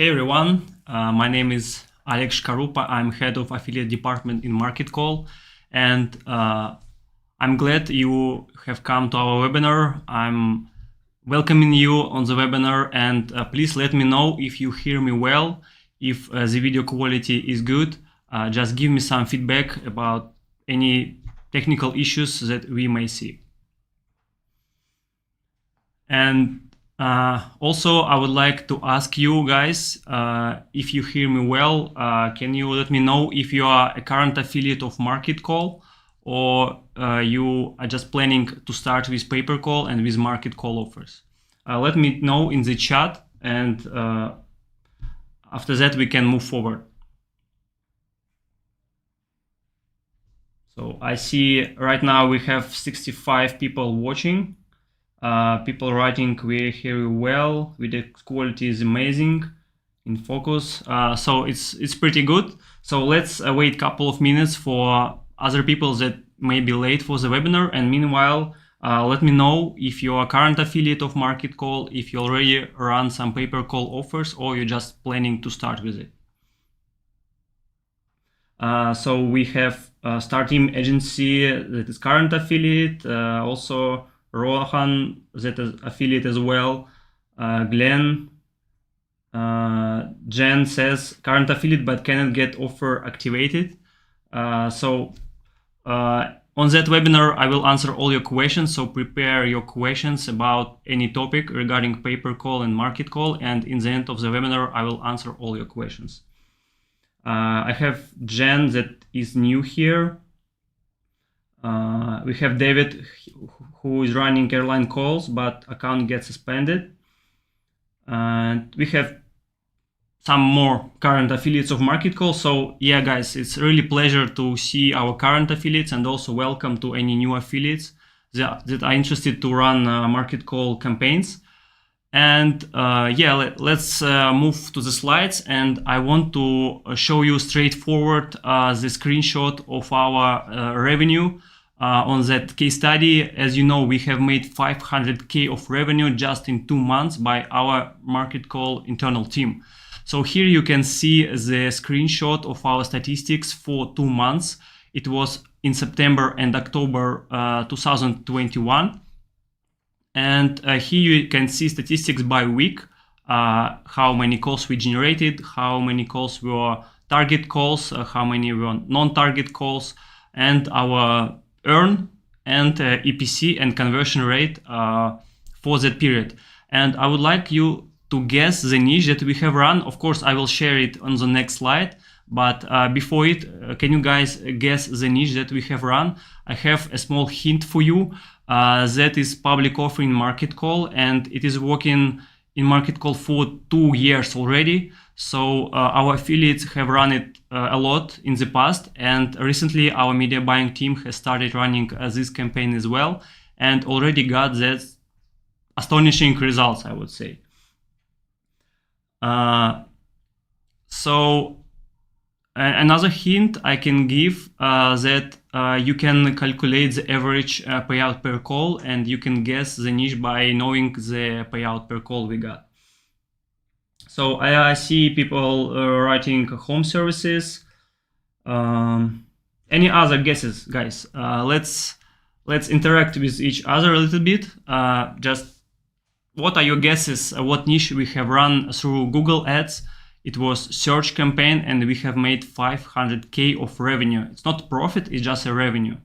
Hey everyone, my name is Alex Karupa. I'm head of affiliate department in Marketcall, and I'm glad you have come to our webinar. I'm welcoming you on the webinar, and please let me know if you hear me well, if the video quality is good. Just give me some feedback about any technical issues that we may see. And also, I would like to ask you guys, if you hear me well, can you let me know if you are a current affiliate of Marketcall, or you are just planning to start with pay-per-call and with Marketcall offers? Let me know in the chat, and after that we can move forward. So I see right now we have 65 people watching. People writing we hear you well, video quality is amazing, in focus, so it's pretty good. So let's wait a couple of minutes for other people that may be late for the webinar, and meanwhile let me know if you're a current affiliate of Marketcall, if you already run some pay-per-call offers, or you're just planning to start with it. So we have Star Team Agency that is current affiliate, also Rohan, that is affiliate as well. Glenn, Jen says current affiliate but cannot get offer activated. So on that webinar, I will answer all your questions. So prepare your questions about any topic regarding pay-per-call and Marketcall, and in the end of the webinar, I will answer all your questions. I have Jen that is new here. We have David, who is running airline calls, but account gets suspended. And we have some more current affiliates of Marketcall. So yeah, guys, it's really pleasure to see our current affiliates, and also welcome to any new affiliates that are interested to run Marketcall campaigns. And yeah, let's move to the slides, and I want to show you straightforward the screenshot of our revenue on that case study. As you know, we have made 500K of revenue just in 2 months by our Marketcall internal team. So here you can see the screenshot of our statistics for 2 months. It was in September and October 2021. And here you can see statistics by week, how many calls we generated, how many calls were target calls, how many were non-target calls, and our earn and EPC and conversion rate for that period. And I would like you to guess the niche that we have run. Of course, I will share it on the next slide, but before it, can you guys guess the niche that we have run? I have a small hint for you. That is public offer in Marketcall, and it is working in Marketcall for 2 years already. So our affiliates have run it a lot in the past, and recently our media buying team has started running this campaign as well, and already got that astonishing results, I would say. So another hint I can give, that you can calculate the average payout per call, and you can guess the niche by knowing the payout per call we got. So I see people writing home services. Any other guesses, guys? Let's interact with each other a little bit. Just what are your guesses? What niche we have run through Google Ads? It was search campaign, and we have made 500K of revenue. It's not profit, it's just a revenue.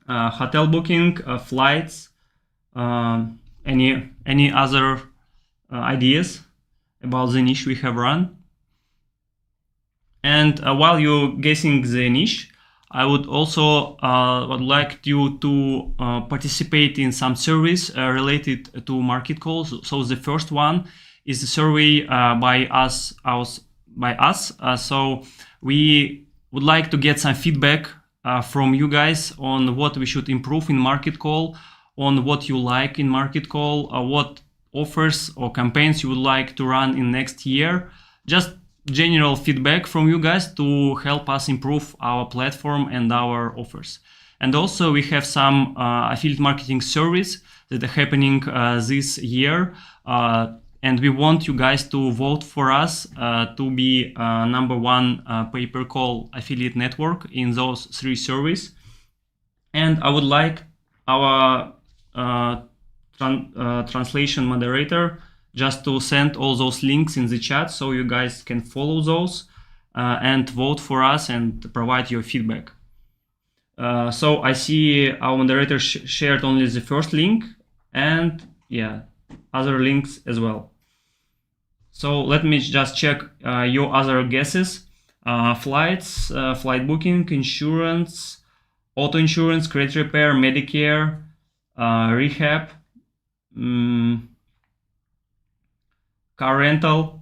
Hotel booking, flights, any other ideas about the niche we have run? And while you're guessing the niche, I would also would like you to participate in some surveys related to Marketcall. So the first one is a survey by us. So we would like to get some feedback from you guys on what we should improve in Marketcall, on what you like in Marketcall, what offers or campaigns you would like to run in next year. Just general feedback from you guys to help us improve our platform and our offers. And also we have some affiliate marketing surveys that are happening this year. and we want you guys to vote for us to be #1 pay-per-call affiliate network in those 3 services. And I would like our translation moderator just to send all those links in the chat so you guys can follow those and vote for us and provide your feedback. So I see our moderator shared only the first link, and yeah, other links as well. So let me just check your other guesses. Flights, flight booking, insurance, auto insurance, credit repair, Medicare, rehab, car rental.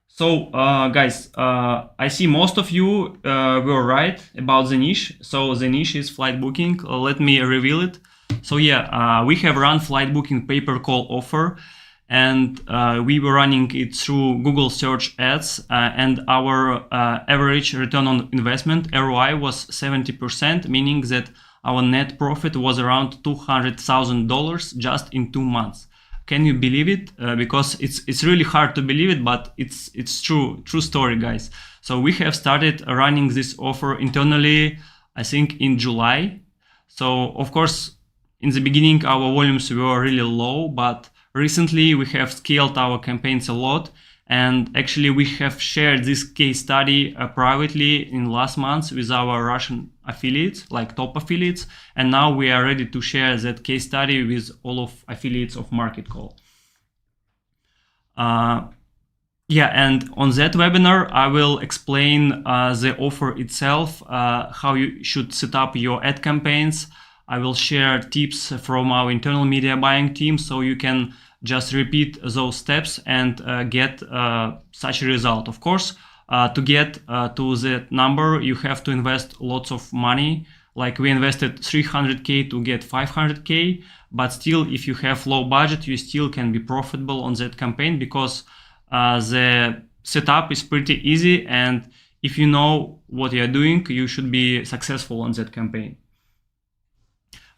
So guys, I see most of you were right about the niche. So the niche is flight booking. Let me reveal it. So yeah, we have run flight booking pay-per-call offer, and we were running it through Google search ads, and our average return on investment, ROI, was 70%, meaning that our net profit was around $200,000 just in 2 months. Can you believe it? Because it's really hard to believe it, but it's true story, guys. So we have started running this offer internally, I think in July. So of course, in the beginning, our volumes were really low, but recently we have scaled our campaigns a lot. And actually we have shared this case study privately in last month with our Russian affiliates, like top affiliates. And now we are ready to share that case study with all of affiliates of Marketcall. Yeah, and on that webinar, I will explain the offer itself, how you should set up your ad campaigns. I will share tips from our internal media buying team so you can just repeat those steps and get such a result. Of course, to get to that number, you have to invest lots of money. Like we invested 300K to get 500K, but still, if you have low budget, you still can be profitable on that campaign because the setup is pretty easy. And if you know what you're doing, you should be successful on that campaign.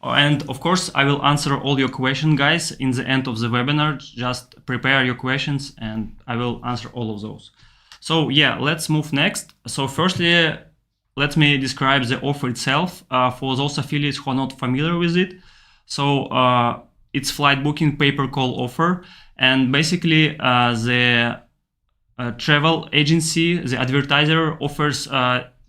And of course, I will answer all your questions, guys, in the end of the webinar. Just prepare your questions and I will answer all of those. So yeah, let's move next. So firstly, let me describe the offer itself for those affiliates who are not familiar with it. So it's flight booking pay-per-call offer. And basically the travel agency, the advertiser, offers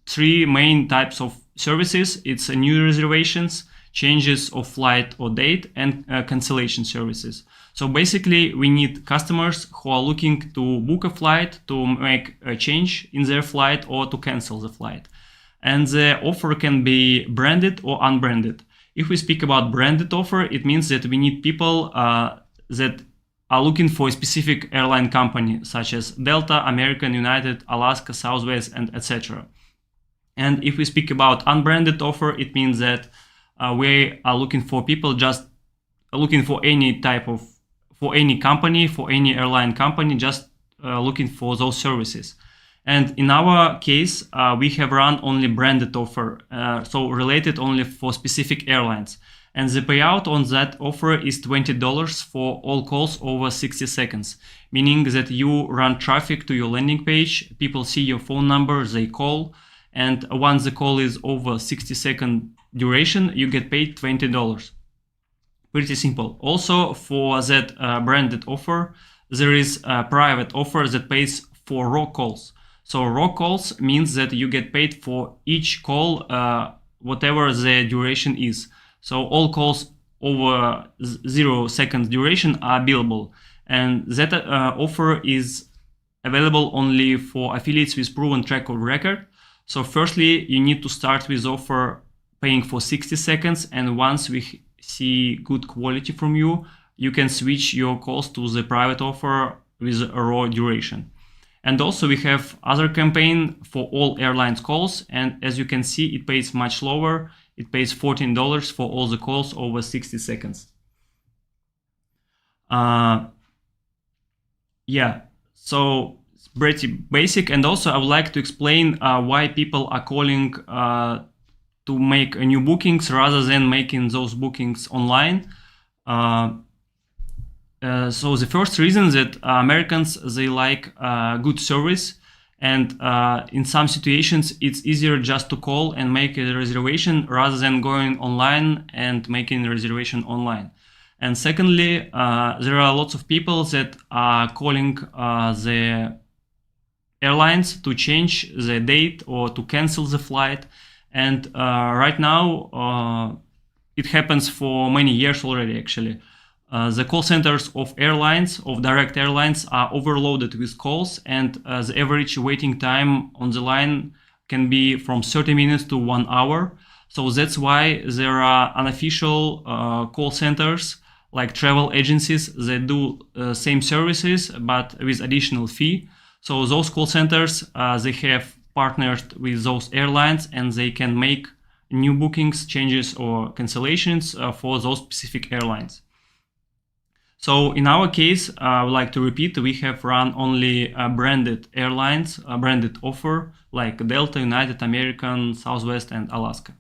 3 main types of services. It's new reservations, changes of flight or date, and cancellation services. So basically, we need customers who are looking to book a flight, to make a change in their flight, or to cancel the flight. And the offer can be branded or unbranded. If we speak about branded offer, it means that we need people that are looking for a specific airline company, such as Delta, American, United, Alaska, Southwest, and etc. And if we speak about unbranded offer, it means that we are looking for people just looking for any type of, for any company, for any airline company, just looking for those services. And in our case, we have run only branded offer, so related only for specific airlines. And the payout on that offer is $20 for all calls over 60 seconds, meaning that you run traffic to your landing page, people see your phone number, they call, and once the call is over 60-second duration, you get paid $20. Pretty simple. Also, for that branded offer, there is a private offer that pays for raw calls. So raw calls means that you get paid for each call, whatever the duration is. So all calls over 0 seconds duration are billable. And that offer is available only for affiliates with proven track record. So firstly, you need to start with offer paying for 60 seconds. And once we see good quality from you, you can switch your calls to the private offer with a raw duration. And also we have other campaign for all airlines calls. And as you can see, it pays much lower. It pays $14 for all the calls over 60 seconds. Yeah, so it's pretty basic. And also I would like to explain why people are calling to make new bookings rather than making those bookings online. So the first reason that Americans, they like good service, and in some situations it's easier just to call and make a reservation rather than going online and making a reservation online. And secondly, there are lots of people that are calling the airlines to change the date or to cancel the flight. And right now, it happens for many years already, actually. The call centers of airlines, of direct airlines, are overloaded with calls, and the average waiting time on the line can be from 30 minutes to 1 hour. So that's why there are unofficial call centers like travel agencies that do same services but with additional fee. So those call centers, they have partnered with those airlines, and they can make new bookings, changes, or cancellations for those specific airlines. So in our case, I would like to repeat, we have run only branded airlines, a branded offer like Delta, United, American, Southwest, and Alaska.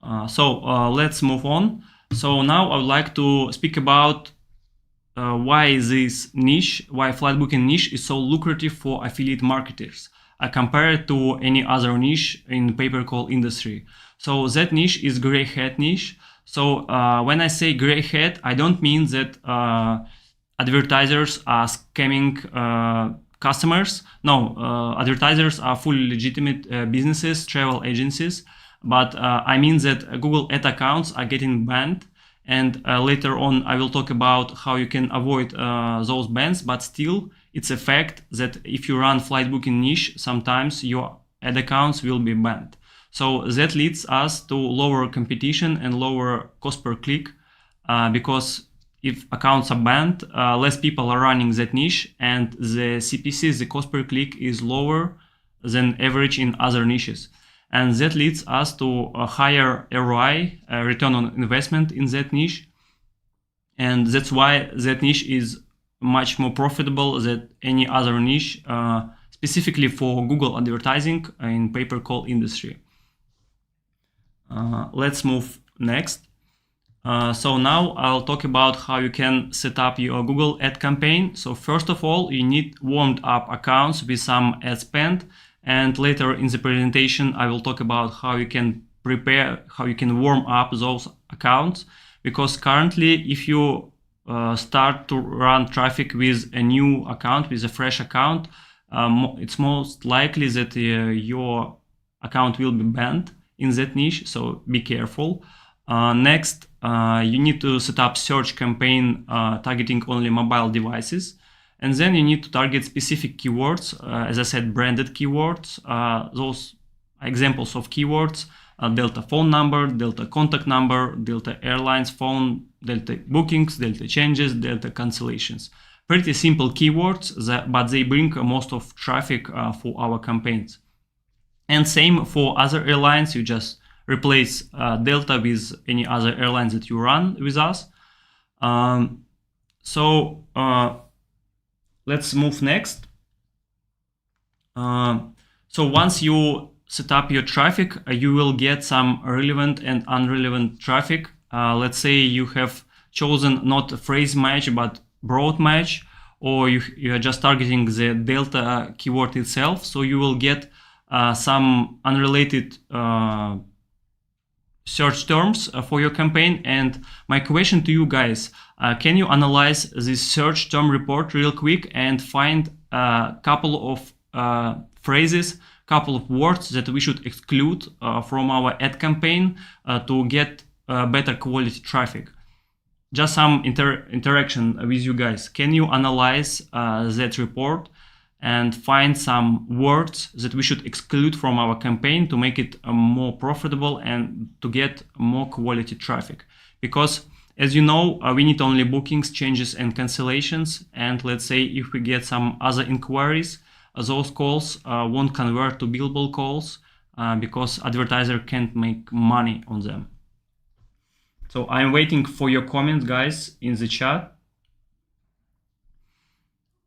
Let's move on. So now I would like to speak about why this niche, why flight booking niche is so lucrative for affiliate marketers compared to any other niche in pay-per-call industry. So that niche is gray hat niche. So when I say gray hat, I don't mean that advertisers are scamming customers. No, advertisers are fully legitimate businesses, travel agencies. But I mean that Google ad accounts are getting banned. And later on, I will talk about how you can avoid those bans. But still, it's a fact that if you run flight booking niche, sometimes your ad accounts will be banned. So that leads us to lower competition and lower cost per click, because if accounts are banned, less people are running that niche, and the CPC, the cost per click, is lower than average in other niches. And that leads us to a higher ROI, return on investment in that niche. And that's why that niche is much more profitable than any other niche, specifically for Google advertising in pay-per-call industry. Let's move next. So now I'll talk about how you can set up your Google ad campaign. So first of all, you need warmed up accounts with some ad spend. And later in the presentation, I will talk about how you can prepare, how you can warm up those accounts. Because currently, if you start to run traffic with a new account, with a fresh account, it's most likely that your account will be banned in that niche, so be careful. Next, you need to set up search campaign targeting only mobile devices. And then you need to target specific keywords, as I said, branded keywords. Those examples of keywords, Delta phone number, Delta contact number, Delta Airlines phone, Delta bookings, Delta changes, Delta cancellations. Pretty simple keywords, but they bring most of traffic for our campaigns. And same for other airlines, you just replace Delta with any other airlines that you run with us. Let's move next. So once you set up your traffic, you will get some relevant and unrelevant traffic. Let's say you have chosen not a phrase match, but broad match, or you are just targeting the Delta keyword itself. So you will get some unrelated search terms for your campaign. And my question to you guys, can you analyze this search term report real quick and find a couple of phrases, couple of words that we should exclude from our ad campaign to get better quality traffic? Just some interaction with you guys. Can you analyze that report and find some words that we should exclude from our campaign to make it more profitable and to get more quality traffic? Because as you know, we need only bookings, changes, and cancellations. And let's say if we get some other inquiries, those calls won't convert to billable calls because advertiser can't make money on them. So I'm waiting for your comments, guys, in the chat.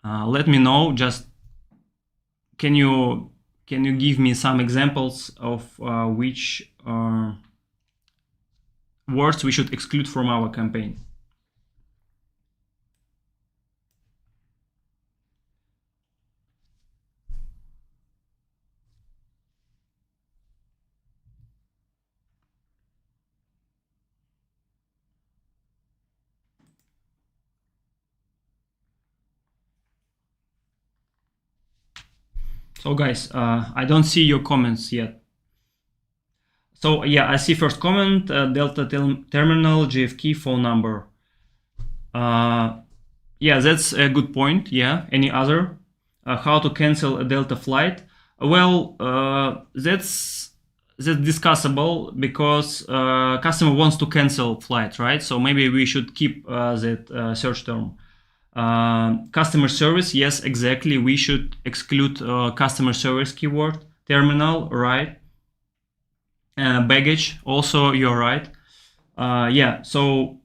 Let me know. Just can you give me some examples of which words we should exclude from our campaign? So guys, I don't see your comments yet. So yeah, I see first comment, Delta terminal, JFK phone number. Yeah, that's a good point. Yeah, any other? How to cancel a Delta flight? Well, that's discussable because customer wants to cancel flight, right? So maybe we should keep that search term. Customer service, yes, exactly. We should exclude customer service keyword. Terminal, right? Baggage, also, you're right. Yeah, so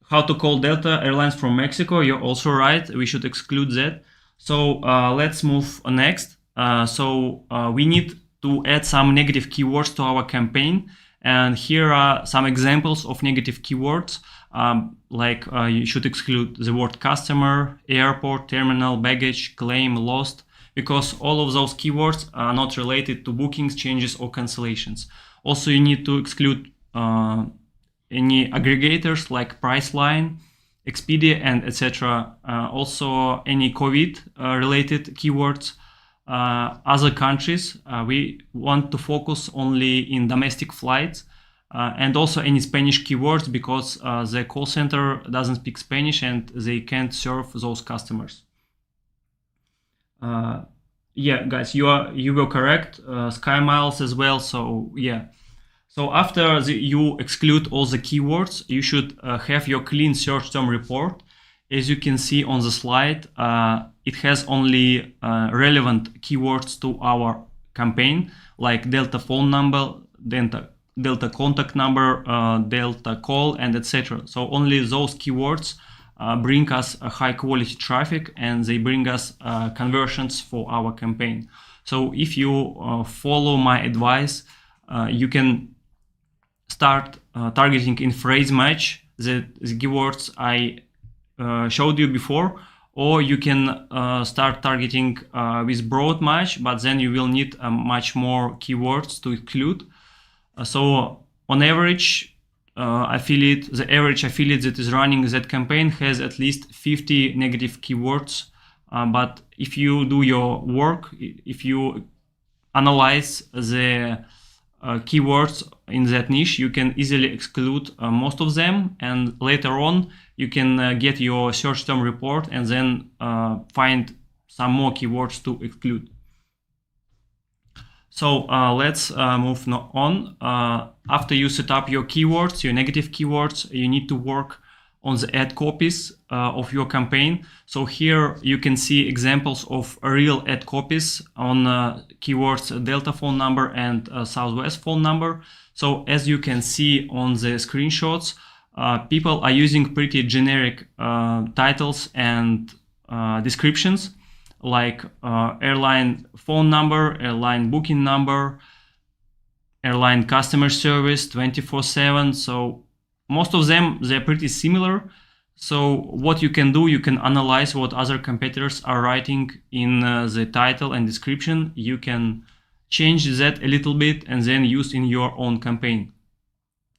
how to call Delta Airlines from Mexico, you're also right. We should exclude that. So let's move next. We need to add some negative keywords to our campaign. And here are some examples of negative keywords. You should exclude the word customer, airport, terminal, baggage, claim, lost, because all of those keywords are not related to bookings, changes, or cancellations. Also, you need to exclude any aggregators like Priceline, Expedia, and etc. Also, any COVID related keywords. Other countries, we want to focus only in domestic flights, and also any Spanish keywords, because the call center doesn't speak Spanish and they can't serve those customers. Yeah, guys, you were correct. Sky Miles as well. So yeah. So after you exclude all the keywords, you should have your clean search term report. As you can see on the slide, it has only relevant keywords to our campaign, like Delta phone number, Delta contact number, Delta call, and etc. So only those keywords bring us a high quality traffic, and they bring us conversions for our campaign. So if you follow my advice, you can start targeting in phrase match the keywords I showed you before, or you can start targeting with broad match, but then you will need much more keywords to include. So on average, the average affiliate that is running that campaign has at least 50 negative keywords. But if you do your work, if you analyze the keywords in that niche, you can easily exclude most of them, and later on you can get your search term report and then find some more keywords to exclude. So let's move on. After you set up your keywords, your negative keywords, you need to work on the ad copies of your campaign. So here you can see examples of real ad copies on keywords Delta phone number and Southwest phone number. So as you can see on the screenshots, people are using pretty generic titles and descriptions, like airline phone number, airline booking number, airline customer service 24/7. So most of them, they're pretty similar. So what you can do, you can analyze what other competitors are writing in the title and description. You can change that a little bit and then use in your own campaign.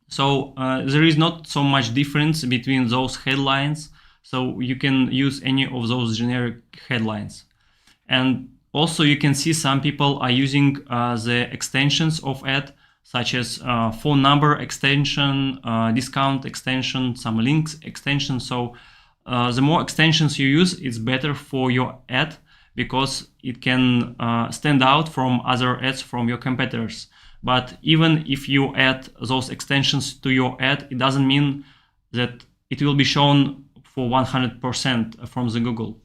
So there is not so much difference between those headlines. So you can use any of those generic headlines. And also you can see some people are using the extensions of ad, such as phone number extension, discount extension, some links extension. So the more extensions you use, it's better for your ad, because it can stand out from other ads from your competitors. But even if you add those extensions to your ad, it doesn't mean that it will be shown for 100% from the Google.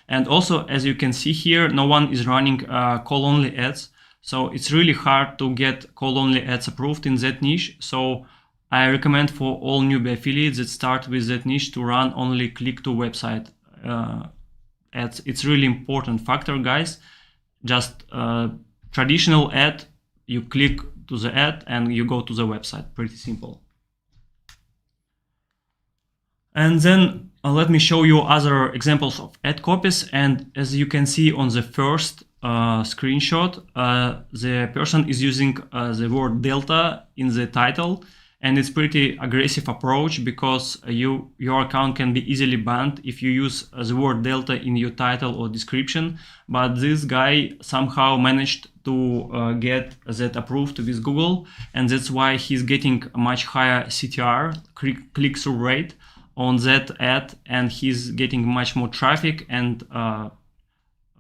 And also, as you can see here, no one is running call-only ads. So it's really hard to get call-only ads approved in that niche. So I recommend for all newbie affiliates that start with that niche to run only click-to-website ads. It's really important factor, guys. Just traditional ad, you click to the ad and you go to the website. Pretty simple. And then let me show you other examples of ad copies. And as you can see on the first screenshot, the person is using the word Delta in the title, and it's pretty aggressive approach because your account can be easily banned if you use the word delta in your title or description. But this guy somehow managed to get that approved with Google, and that's why he's getting a much higher CTR, click-through rate, on that ad, and he's getting much more traffic and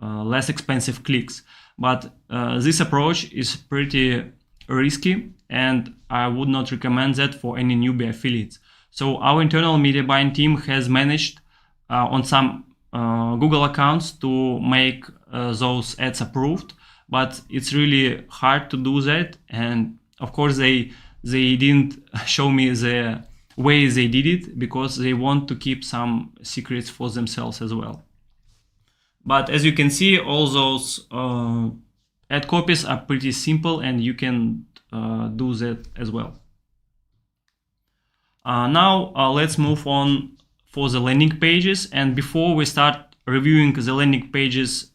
less expensive clicks. But this approach is pretty risky, and I would not recommend that for any newbie affiliates. So our internal media buying team has managed on some Google accounts to make those ads approved, but it's really hard to do that. And of course they didn't show me the way they did it because they want to keep some secrets for themselves as well. But as you can see, all those ad copies are pretty simple, and you can do that as well. Now let's move on for the landing pages. And before we start reviewing the landing pages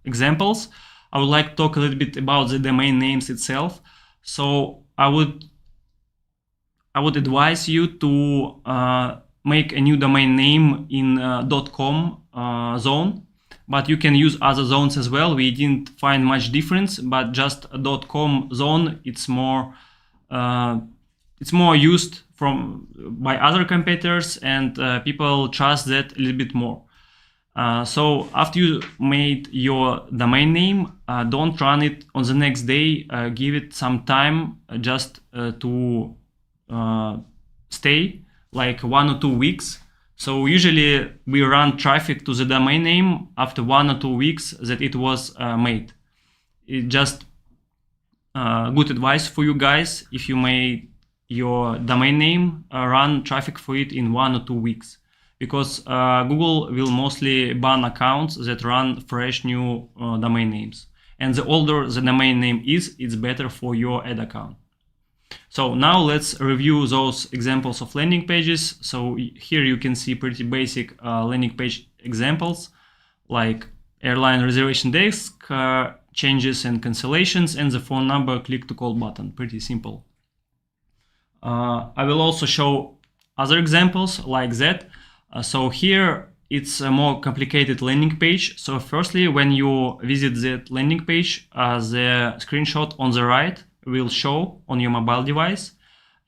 examples, I would like to talk a little bit about the domain names itself. So I would advise you to make a new domain name in .com zone, but you can use other zones as well. We didn't find much difference, but just a .com zone, it's more used by other competitors, and people trust that a little bit more. So after you made your domain name, don't run it on the next day. Give it some time just to stay, like 1 or 2 weeks. So usually we run traffic to the domain name after 1 or 2 weeks that it was made. It's just good advice for you guys. If you made your domain name, run traffic for it in 1 or 2 weeks, because Google will mostly ban accounts that run fresh new domain names. And the older the domain name is, it's better for your ad account. So now let's review those examples of landing pages. So here you can see pretty basic landing page examples like airline reservation desk, changes and cancellations, and the phone number, click to call button. Pretty simple. I will also show other examples like that. So here it's a more complicated landing page. So firstly, when you visit that landing page, the screenshot on the right will show on your mobile device.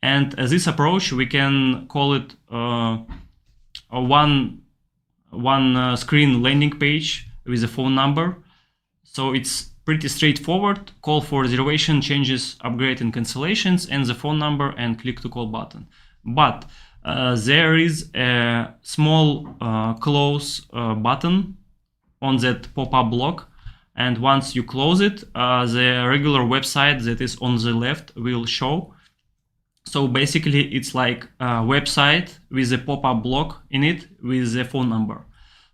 And this approach, we can call it a one screen landing page with a phone number. So it's pretty straightforward. Call for reservation, changes, upgrade and cancellations, and the phone number and click to call button. But there is a small close button on that pop-up block. And once you close it, the regular website that is on the left will show. So basically it's like a website with a pop-up block in it with the phone number.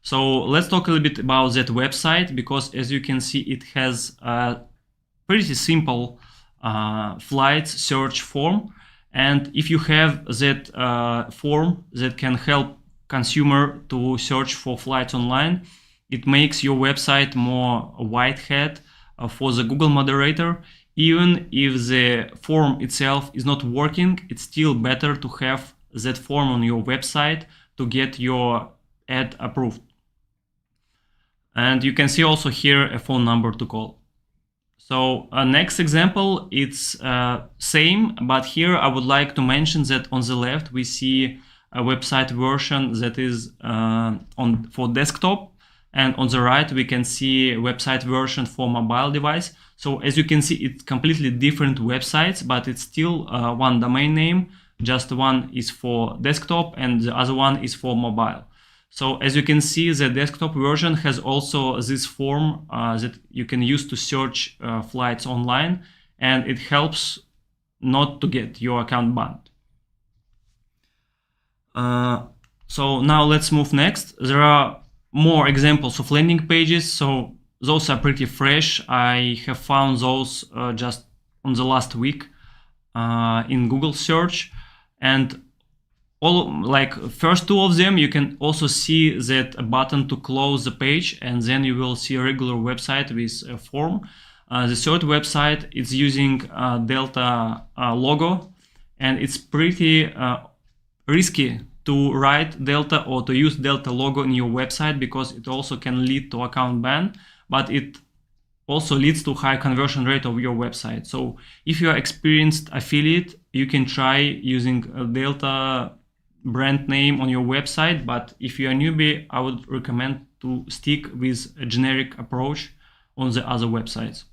So let's talk a little bit about that website, because as you can see, it has a pretty simple flights search form. And if you have that form that can help consumer to search for flights online, it makes your website more white hat for the Google moderator. Even if the form itself is not working, it's still better to have that form on your website to get your ad approved. And you can see also here a phone number to call. So next example, it's same, but here I would like to mention that on the left we see a website version that is for desktop, and on the right we can see a website version for mobile device. So as you can see, it's completely different websites, but it's still one domain name. Just one is for desktop and the other one is for mobile. So as you can see, the desktop version has also this form that you can use to search flights online, and it helps not to get your account banned. So now let's move next. There are more examples of landing pages. So those are pretty fresh. I have found those just on the last week in Google search, and all like first two of them, you can also see that a button to close the page, and then you will see a regular website with a form. The third website is using Delta logo, and it's pretty risky to write Delta or to use Delta logo in your website, because it also can lead to account ban, but it also leads to high conversion rate of your website. So if you are experienced affiliate, you can try using a Delta brand name on your website, but if you are newbie, I would recommend to stick with a generic approach on the other websites.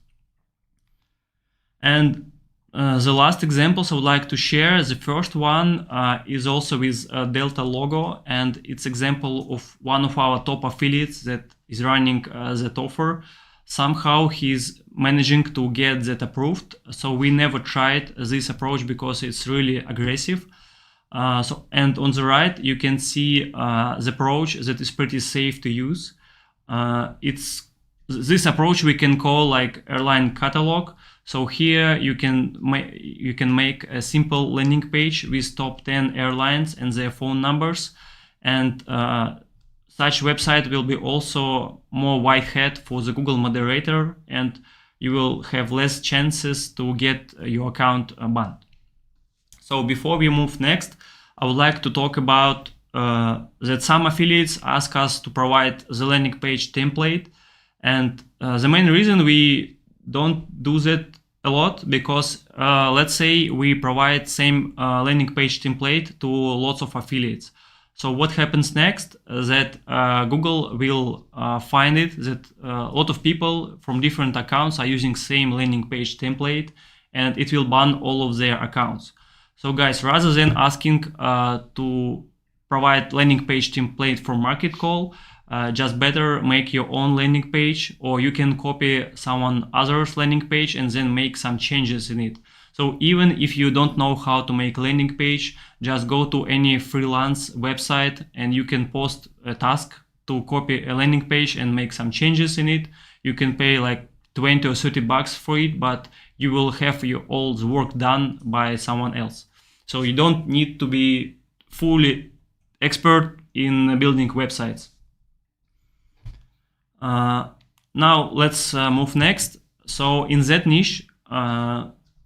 And the last examples I would like to share, the first one is also with a Delta logo, and it's example of one of our top affiliates that is running that offer. Somehow he's managing to get that approved. So we never tried this approach because it's really aggressive. And on the right, you can see the approach that is pretty safe to use. It's this approach we can call like airline catalog. So here you can make a simple landing page with top 10 airlines and their phone numbers, and such website will be also more white hat for the Google moderator, and you will have less chances to get your account banned. So before we move next, I would like to talk about that some affiliates ask us to provide the landing page template, and the main reason we don't do that a lot, because let's say we provide same landing page template to lots of affiliates. So what happens next? That Google will find it that a lot of people from different accounts are using same landing page template, and it will ban all of their accounts. So guys, rather than asking to provide landing page template from Marketcall, just better make your own landing page, or you can copy someone else's landing page and then make some changes in it. So even if you don't know how to make landing page, just go to any freelance website and you can post a task to copy a landing page and make some changes in it. You can pay like 20 or 30 bucks for it, but you will have your all the work done by someone else. So you don't need to be fully expert in building websites. Now let's move next. So in that niche,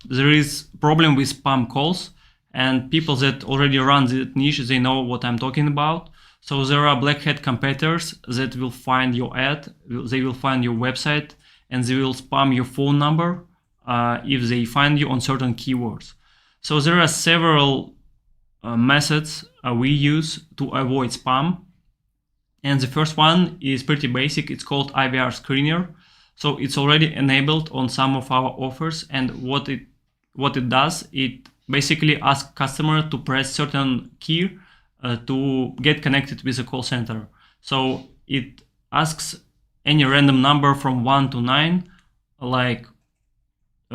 there is problem with spam calls, and people that already run that niche, they know what I'm talking about. So there are black hat competitors that will find your ad, they will find your website, and they will spam your phone number if they find you on certain keywords. So there are several methods we use to avoid spam. And the first one is pretty basic. It's called IVR screener. So it's already enabled on some of our offers. And what it does, it basically asks customer to press certain key to get connected with a call center. So it asks any random number from 1 to 9, like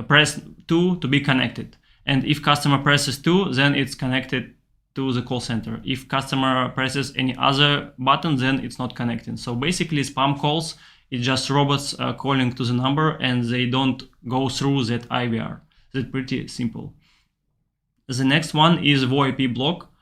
press 2 to be connected. And if customer presses 2, then it's connected to the call center. If customer presses any other button, then it's not connected. So basically spam calls, it's just robots calling to the number, and they don't go through that IVR. That's pretty simple. The next one is VoIP block.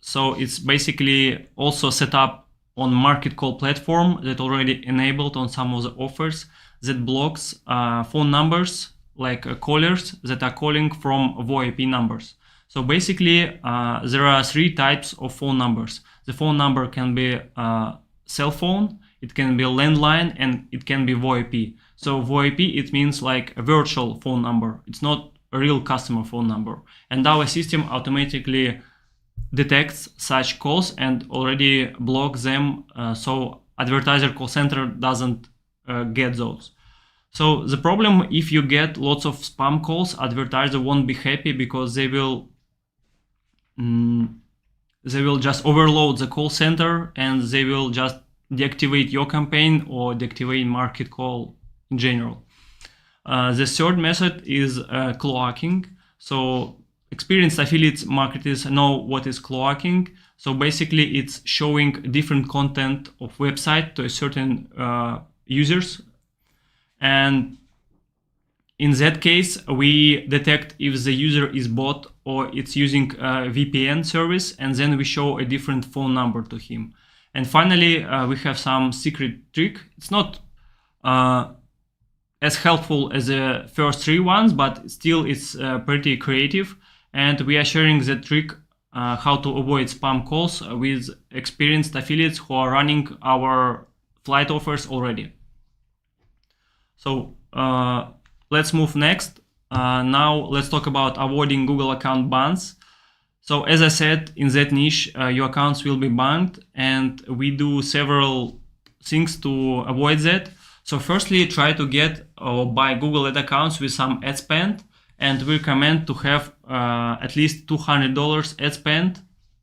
So it's basically also set up on Marketcall platform that already enabled on some of the offers, that blocks phone numbers like callers that are calling from VoIP numbers. So basically, there are 3 types of phone numbers. The phone number can be cell phone, it can be landline, and it can be VoIP. So VoIP, it means like a virtual phone number. It's not a real customer phone number. And our system automatically detects such calls and already blocks them, so advertiser call center doesn't get those. So the problem, if you get lots of spam calls, advertiser won't be happy, because they will just overload the call center, and they will just deactivate your campaign or deactivate Marketcall in general. The third method is cloaking. So experienced affiliates marketers know what is cloaking. So basically it's showing different content of website to a certain users. And in that case, we detect if the user is bot or it's using a VPN service, and then we show a different phone number to him. And finally, we have some secret trick. It's not as helpful as the first 3 ones, but still it's pretty creative. and we are sharing the trick how to avoid spam calls with experienced affiliates who are running our flight offers already. So let's move next. Now let's talk about avoiding Google account bans. So as I said, in that niche, your accounts will be banned, and we do several things to avoid that. So firstly, try to get or buy Google ad accounts with some ad spend, and we recommend to have at least $200 ad spend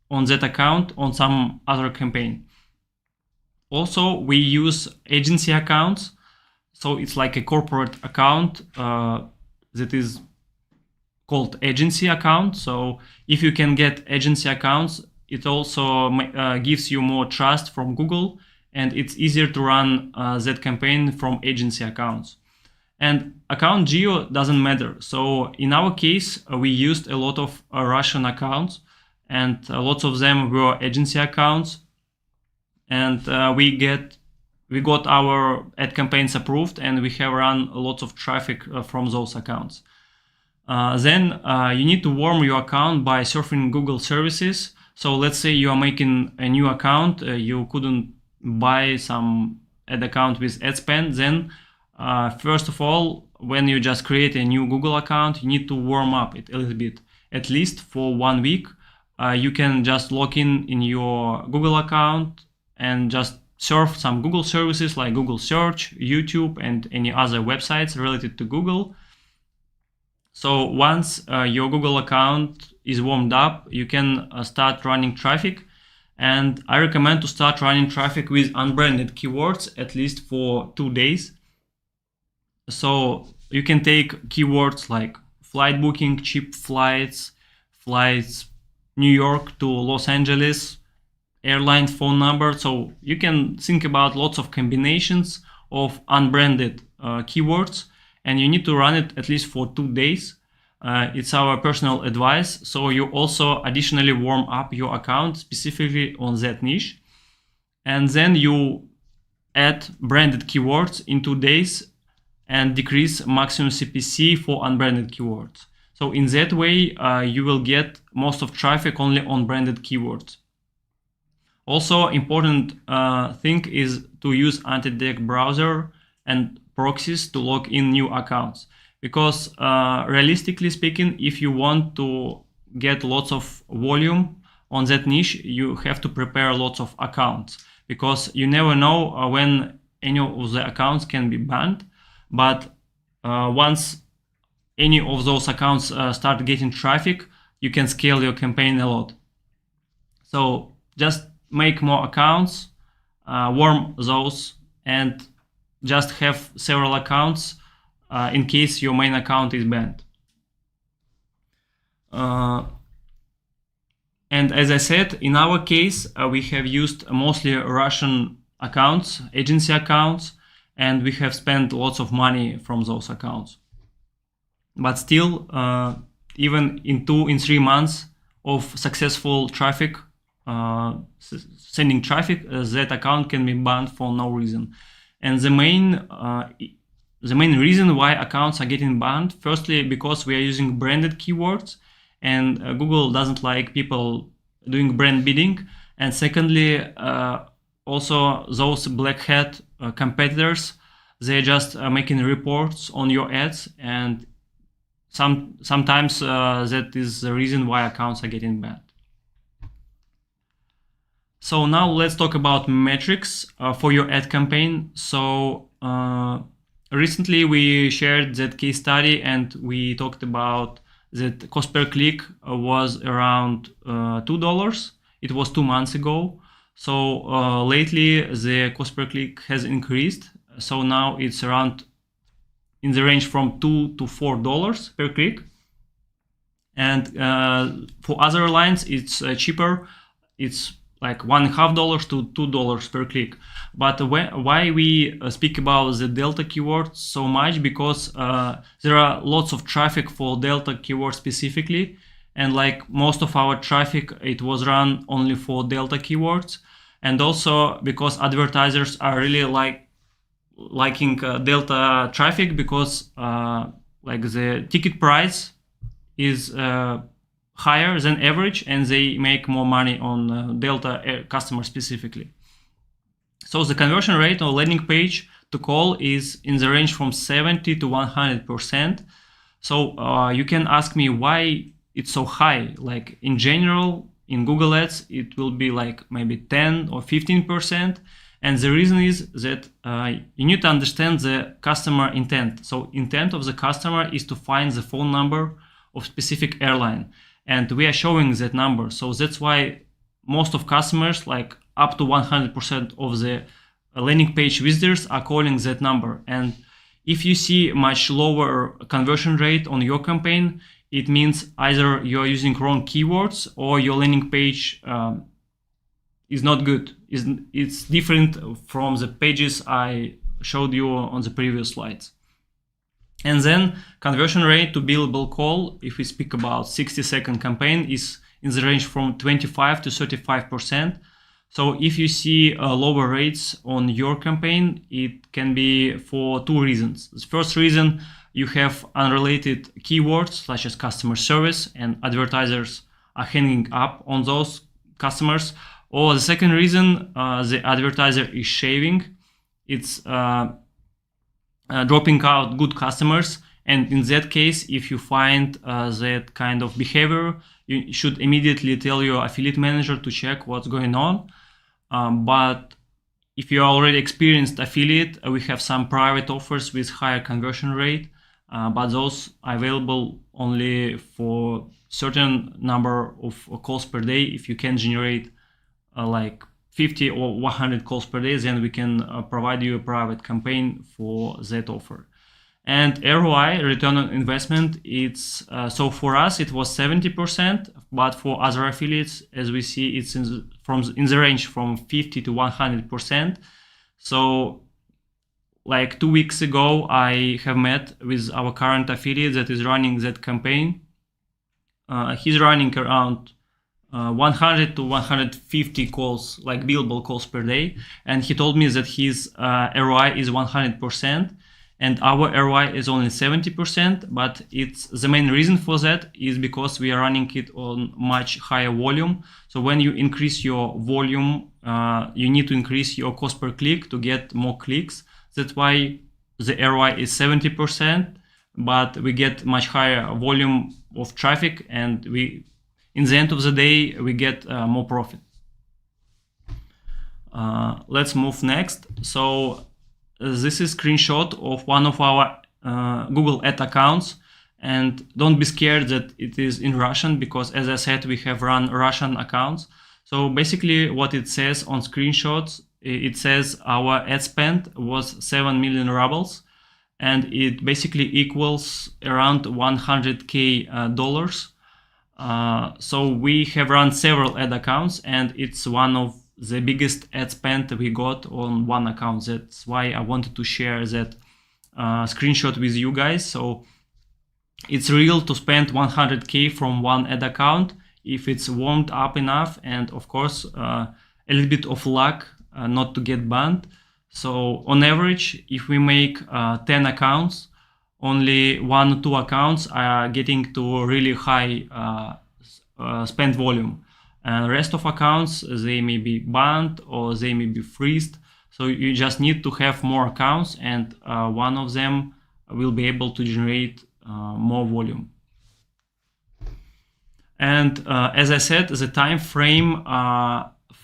on that account on some other campaign. Also, we use agency accounts. So it's like a corporate account that is called agency account. So if you can get agency accounts, it also gives you more trust from Google, and it's easier to run that campaign from agency accounts. And account geo doesn't matter. So in our case, we used a lot of Russian accounts, and lots of them were agency accounts, and we got our ad campaigns approved, and we have run lots of traffic from those accounts. Then you need to warm your account by surfing Google services. So let's say you are making a new account, you couldn't buy some ad account with ad spend. Then first of all, when you just create a new Google account, you need to warm up it a little bit, at least for 1 week. You can just log in your Google account and just surf some Google services like Google Search, YouTube, and any other websites related to Google. So once your Google account is warmed up, you can start running traffic. And I recommend to start running traffic with unbranded keywords at least for 2 days. So you can take keywords like flight booking, cheap flights, New York to Los Angeles, airline phone number. So you can think about lots of combinations of unbranded keywords, and you need to run it at least for 2 days. It's our personal advice. So you also additionally warm up your account specifically on that niche, and then you add branded keywords in 2 days and decrease maximum CPC for unbranded keywords. So in that way, you will get most of traffic only on branded keywords. Also, important thing is to use anti-detect browser and proxies to log in new accounts. Because realistically speaking, if you want to get lots of volume on that niche, you have to prepare lots of accounts, because you never know when any of the accounts can be banned. But once any of those accounts start getting traffic, you can scale your campaign a lot. So just make more accounts, warm those, and just have several accounts in case your main account is banned. And as I said, in our case, we have used mostly Russian accounts, agency accounts, and we have spent lots of money from those accounts. But still, even in 3 months of successful traffic, sending traffic, that account can be banned for no reason. And the main reason why accounts are getting banned, firstly, because we are using branded keywords, and Google doesn't like people doing brand bidding. And secondly, also those black hat competitors, they're just making reports on your ads, and sometimes that is the reason why accounts are getting banned. So now let's talk about metrics for your ad campaign. So recently we shared that case study, and we talked about that cost per click was around $2. It was 2 months ago. So lately the cost per click has increased. So now it's around in the range from $2 to $4 per click. And for other lines, it's cheaper. It's like $1.50 to $2 per click. But why we speak about the Delta keyword so much? Because there are lots of traffic for Delta keyword specifically, and like most of our traffic, it was run only for Delta keywords. And also because advertisers are really liking Delta traffic, because like the ticket price is higher than average, and they make more money on Delta customer specifically. So the conversion rate on landing page to call is in the range from 70 to 100%. So you can ask me why it's so high. Like in general, in Google Ads, it will be like maybe 10 or 15%. And the reason is that you need to understand the customer intent. So intent of the customer is to find the phone number of specific airline. And we are showing that number. So that's why most of customers, like up to 100% of the landing page visitors, are calling that number. And if you see much lower conversion rate on your campaign, it means either you're using wrong keywords or your landing page is not good. It's different from the pages I showed you on the previous slides. And then conversion rate to billable call, if we speak about 60-second campaign, is in the range from 25 to 35%. So if you see lower rates on your campaign, it can be for two reasons. The first reason, you have unrelated keywords such as customer service, and advertisers are hanging up on those customers. Or the second reason, the advertiser is shaving. It's dropping out good customers. And in that case, if you find that kind of behavior, you should immediately tell your affiliate manager to check what's going on. But if you're already experienced affiliate, we have some private offers with higher conversion rate, but those are available only for certain number of calls per day. If you can generate like 50 or 100 calls per day, then we can provide you a private campaign for that offer. And ROI, return on investment, it's so for us it was 70%, but for other affiliates, as we see, it's in the range from 50 to 100%. So like 2 weeks ago, I have met with our current affiliate that is running that campaign. He's running around 100 to 150 calls, like billable calls per day, and he told me that his ROI is 100%. And our ROI is only 70%, but it's the main reason for that is because we are running it on much higher volume. So when you increase your volume, you need to increase your cost per click to get more clicks. That's why the ROI is 70%, but we get much higher volume of traffic, and we, in the end of the day, we get more profit. Let's move next. So this is a screenshot of one of our Google Ad accounts, and don't be scared that it is in Russian, because as I said, we have run Russian accounts. So basically what it says on screenshots, it says our ad spend was 7 million rubles, and it basically equals around $100K dollars. So we have run several ad accounts, and it's one of the biggest ad spend we got on one account. That's why I wanted to share that screenshot with you guys. So it's real to spend 100K from one ad account if it's warmed up enough, and of course a little bit of luck not to get banned. So on average, if we make 10 accounts, only 1 or 2 accounts are getting to really high spend volume. And the rest of accounts, they may be banned or they may be freezed. So you just need to have more accounts, and one of them will be able to generate more volume. And as I said, the time frame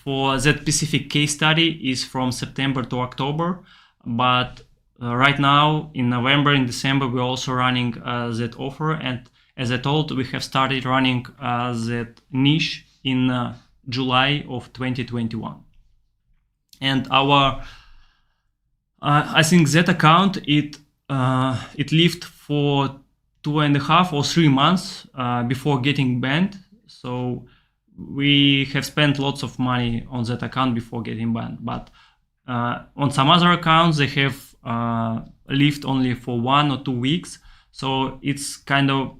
for that specific case study is from September to October. But right now in November and December, we're also running that offer. And as I told, we have started running that niche in July of 2021. And our, I think that account, it lived for 2.5 or 3 months before getting banned. So we have spent lots of money on that account before getting banned. But on some other accounts, they have lived only for 1 or 2 weeks. So it's kind of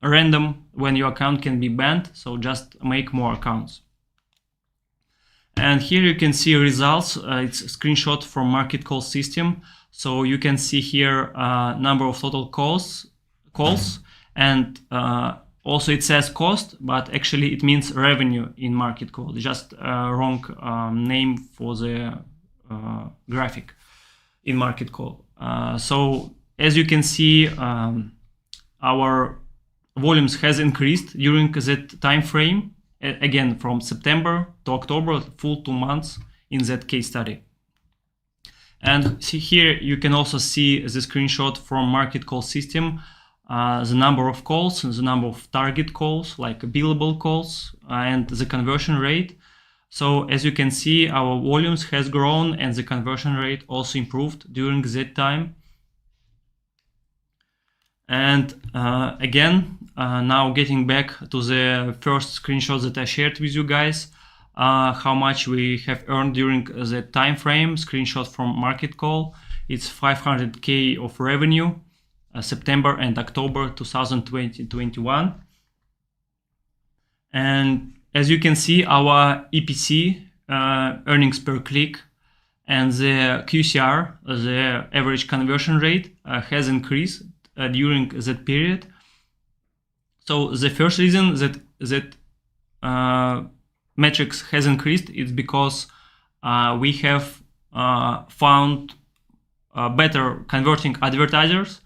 random when your account can be banned, so just make more accounts. And here you can see results. It's a screenshot from Marketcall system. So you can see here number of total calls, and also it says cost, but actually it means revenue in Marketcall. Just wrong name for the graphic in Marketcall. So as you can see, our volumes has increased during that time frame, again from September to October, full 2 months in that case study. And see here you can also see the screenshot from Marketcall system, the number of calls, the number of target calls, like billable calls, and the conversion rate. So as you can see, our volumes has grown and the conversion rate also improved during that time. And again, now getting back to the first screenshot that I shared with you guys, how much we have earned during the time frame, screenshot from Marketcall. It's 500K of revenue, September and October 2021. And as you can see, our EPC, earnings per click, and the QCR, the average conversion rate, has increased during that period. So the first reason that metrics has increased is because we have found better converting advertisers.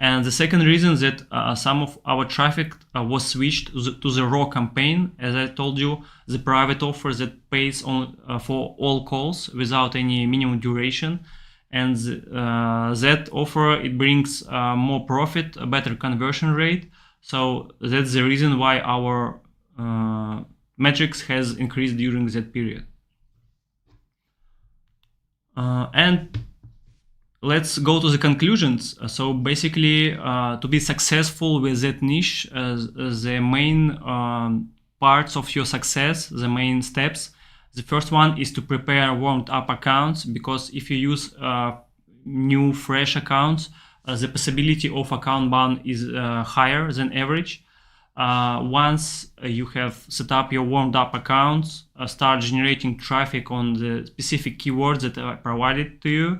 And the second reason that some of our traffic was switched to the raw campaign. As I told you, the private offer that pays on, for all calls without any minimum duration. And that offer, it brings more profit, a better conversion rate. So that's the reason why our metrics has increased during that period. And let's go to the conclusions. So basically, to be successful with that niche, the main parts of your success, the main steps. The first one is to prepare warmed up accounts, because if you use new fresh accounts, the possibility of account ban is higher than average. Once you have set up your warmed up accounts, start generating traffic on the specific keywords that are provided to you.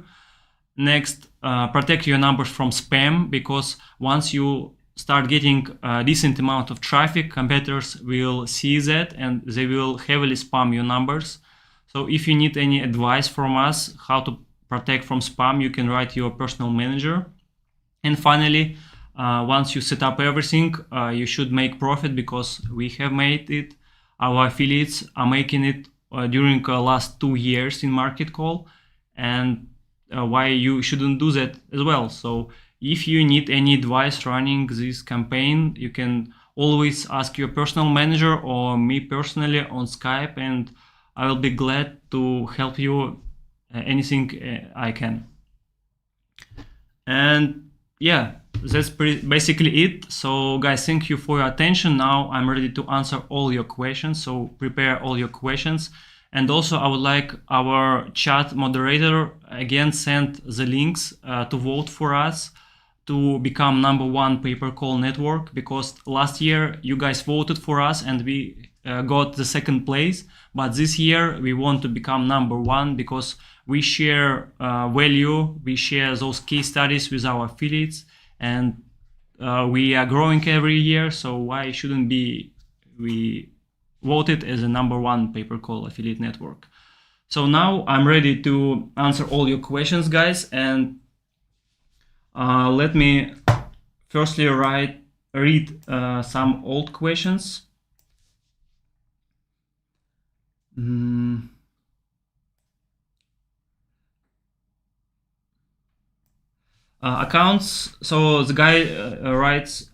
Next, protect your numbers from spam, because once you start getting a decent amount of traffic, competitors will see that and they will heavily spam your numbers. So if you need any advice from us how to protect from spam, you can write your personal manager. And finally, once you set up everything, you should make profit, because we have made it. Our affiliates are making it during the last 2 years in Marketcall, and why you shouldn't do that as well. So if you need any advice running this campaign, you can always ask your personal manager or me personally on Skype, and I will be glad to help you anything I can. And yeah, that's basically it. So guys, thank you for your attention. Now I'm ready to answer all your questions, so prepare all your questions. And also I would like our chat moderator again send the links to vote for us to become #1 pay-per-call network, because last year you guys voted for us and we got the 2nd place, but this year we want to become #1 because we share value, we share those case studies with our affiliates, and we are growing every year, so why shouldn't we voted as a #1 pay-per-call affiliate network. So now I'm ready to answer all your questions, guys, and let me firstly read some old questions. Accounts. So the guy writes,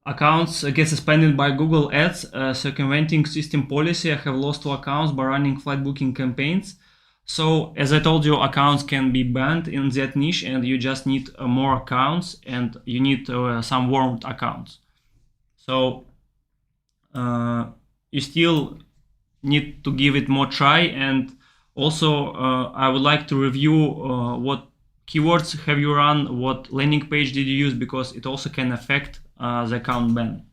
accounts get suspended by Google Ads, circumventing system policy. I have lost 2 accounts by running flight booking campaigns. So as I told you, accounts can be banned in that niche, and you just need more accounts, and you need some warmed accounts. So you still need to give it more try. And also I would like to review what keywords have you run, what landing page did you use, because it also can affect the account ban.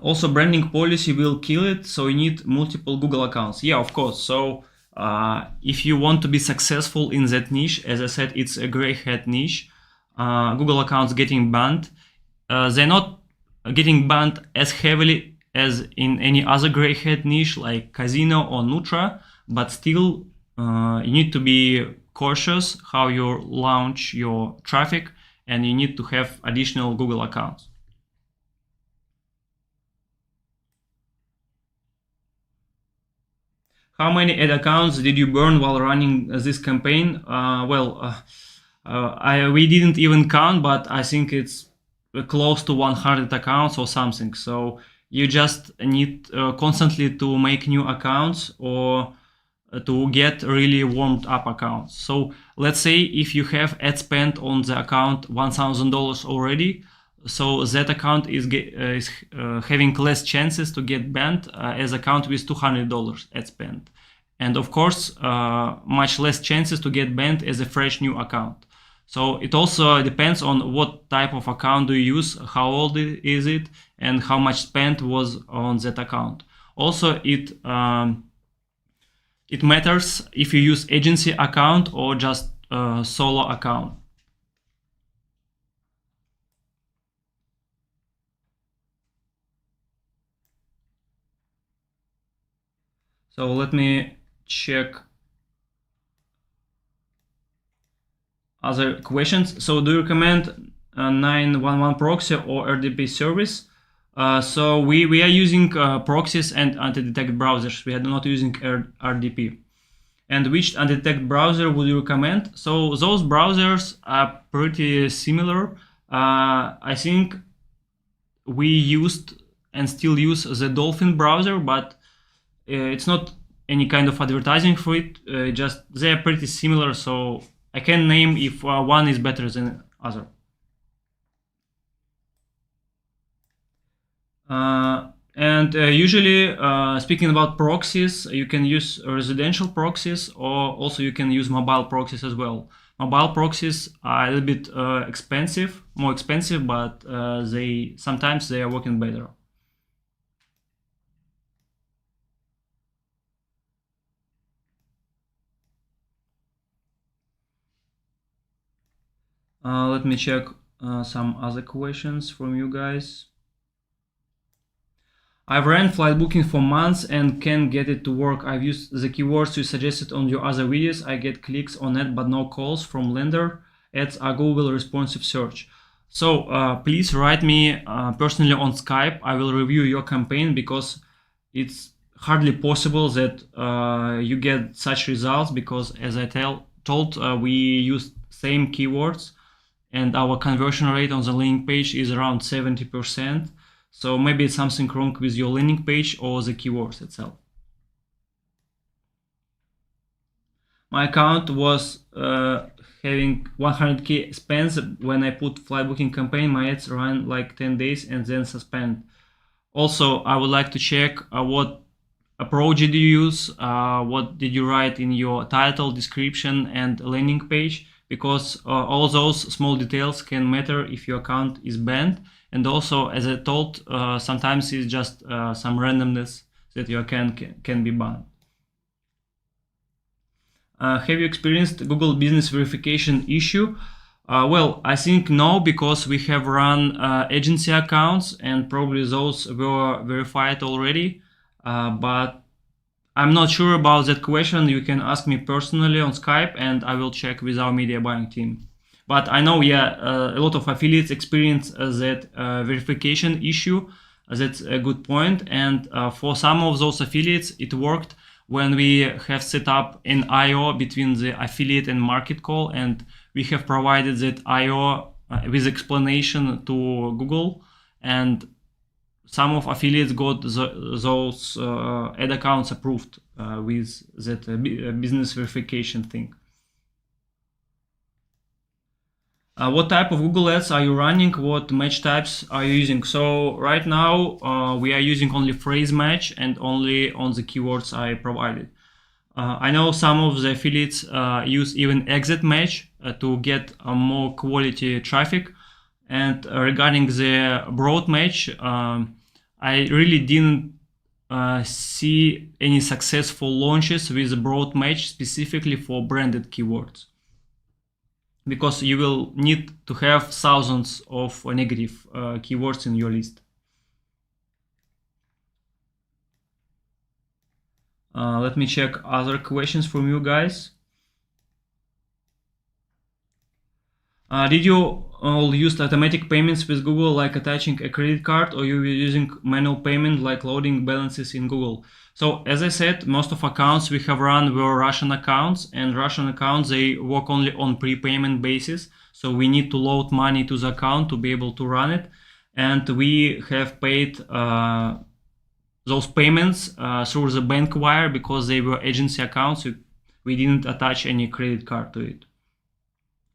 Also, branding policy will kill it, so you need multiple Google accounts. Yeah, of course. So if you want to be successful in that niche, as I said, it's a gray hat niche. Google accounts getting banned. They're not getting banned as heavily as in any other gray hat niche like casino or Nutra, but still you need to be cautious how you launch your traffic, and you need to have additional Google accounts. How many ad accounts did you burn while running this campaign? We didn't even count, but I think it's close to 100 accounts or something. So you just need constantly to make new accounts or to get really warmed up accounts. So let's say if you have ad spend on the account $1,000 already, so that account is having less chances to get banned as account with $200 ad spend. And of course, much less chances to get banned as a fresh new account. So it also depends on what type of account do you use, how old is it, and how much spent was on that account. Also, it matters if you use agency account or just solo account. So let me check other questions. So do you recommend 911 proxy or RDP service? So we are using proxies and anti-detect browsers. We are not using RDP. And which anti-detect browser would you recommend? So those browsers are pretty similar. I think we used and still use the Dolphin browser, but it's not any kind of advertising for it. Just they are pretty similar, so I can name if one is better than other. Usually, speaking about proxies, you can use residential proxies, or also you can use mobile proxies as well. Mobile proxies are a little bit more expensive, but sometimes they are working better. Let me check some other questions from you guys. I've ran flight booking for months and can't get it to work. I've used the keywords you suggested on your other videos. I get clicks on it, but no calls from lender. Ads are Google responsive search. So please write me personally on Skype. I will review your campaign, because it's hardly possible that you get such results, because as I told, we use same keywords, and our conversion rate on the landing page is around 70%. So maybe it's something wrong with your landing page or the keywords itself. My account was having 100K spends when I put flight booking campaign. My ads ran like 10 days and then suspend. Also, I would like to check what approach did you use, what did you write in your title, description, and landing page, because all those small details can matter if your account is banned. And also, as I told, sometimes it's just some randomness that your account can be banned. Have you experienced Google business verification issue? Well, I think no, because we have run agency accounts and probably those were verified already. But I'm not sure about that question. You can ask me personally on Skype and I will check with our media buying team. But I know, a lot of affiliates experience that verification issue. That's a good point. And for some of those affiliates, it worked when we have set up an IO between the affiliate and Marketcall, and we have provided that IO with explanation to Google. And some of affiliates got those ad accounts approved with that business verification thing. What type of Google ads are you running? What match types are you using? So right now we are using only phrase match and only on the keywords I provided. I know some of the affiliates use even exit match to get more quality traffic. And regarding the broad match, I really didn't see any successful launches with a broad match specifically for branded keywords, because you will need to have thousands of negative keywords in your list. Let me check other questions from you guys. Did you all use automatic payments with Google, like attaching a credit card, or you were using manual payment like loading balances in Google? So as I said, most of accounts we have run were Russian accounts, and Russian accounts, they work only on prepayment basis. So we need to load money to the account to be able to run it. And we have paid those payments through the bank wire because they were agency accounts. We didn't attach any credit card to it.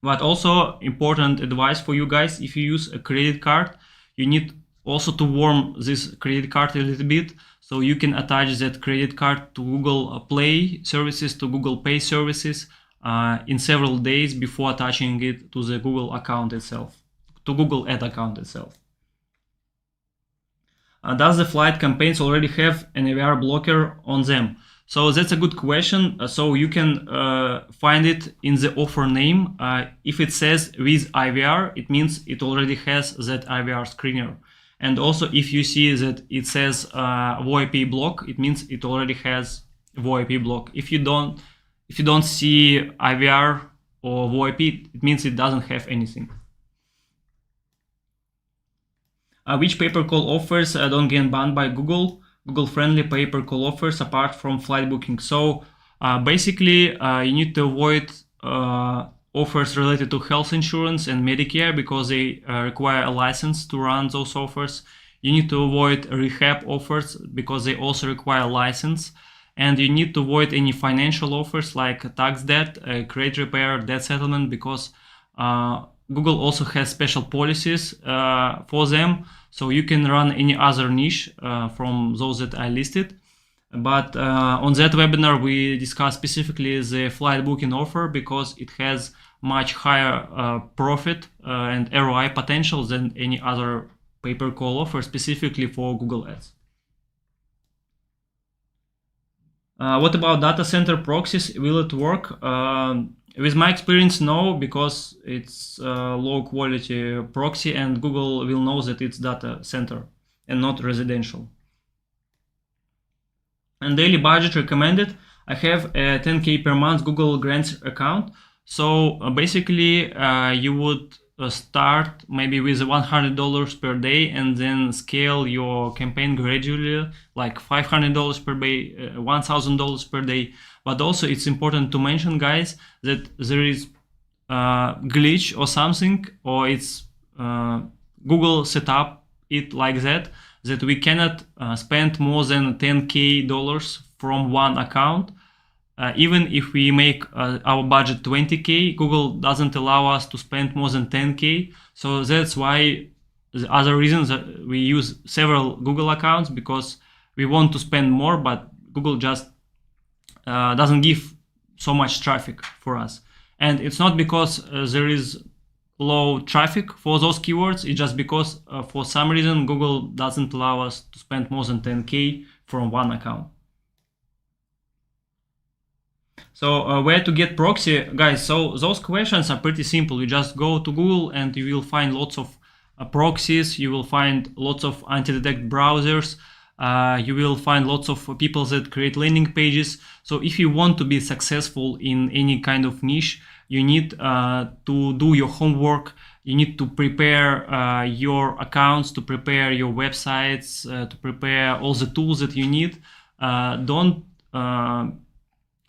But also important advice for you guys, if you use a credit card, you need also to warm this credit card a little bit, so you can attach that credit card to Google Play services, to Google Pay services in several days before attaching it to the Google account itself, to Google Ad account itself. Does the flight campaigns already have an IVR blocker on them? So that's a good question. So you can find it in the offer name. If it says with IVR, it means it already has that IVR screener. And also if you see that it says VoIP block, it means it already has VoIP block. If you don't see IVR or VoIP, it means it doesn't have anything. Which pay-per-call offers don't get banned by Google? Google-friendly pay-per-call offers apart from flight booking. So basically, you need to avoid offers related to health insurance and Medicare because they require a license to run those offers. You need to avoid rehab offers because they also require a license. And you need to avoid any financial offers like tax debt, credit repair, debt settlement, because Google also has special policies for them. So you can run any other niche from those that I listed. But on that webinar, we discussed specifically the flight booking offer because it has much higher profit and ROI potential than any other pay-per-call offer specifically for Google Ads. What about data center proxies? Will it work? With my experience, no, because it's low quality proxy and Google will know that it's data center and not residential. And daily budget recommended. I have a 10K per month Google Grants account. So basically you would start maybe with $100 per day and then scale your campaign gradually, like $500 per day, $1,000 per day. But also it's important to mention, guys, that there is a glitch or something, or it's Google set up it like that we cannot spend more than $10K from one account. Even if we make our budget 20K, Google doesn't allow us to spend more than 10K. So that's why the other reasons that we use several Google accounts, because we want to spend more, but Google just doesn't give so much traffic for us. And it's not because there is low traffic for those keywords, it's just because for some reason Google doesn't allow us to spend more than 10K from one account. So where to get proxy, guys? So those questions are pretty simple. You just go to Google and you will find lots of proxies. You will find lots of anti-detect browsers. You will find lots of people that create landing pages. So if you want to be successful in any kind of niche, you need to do your homework. You need to prepare your accounts, to prepare your websites, to prepare all the tools that you need.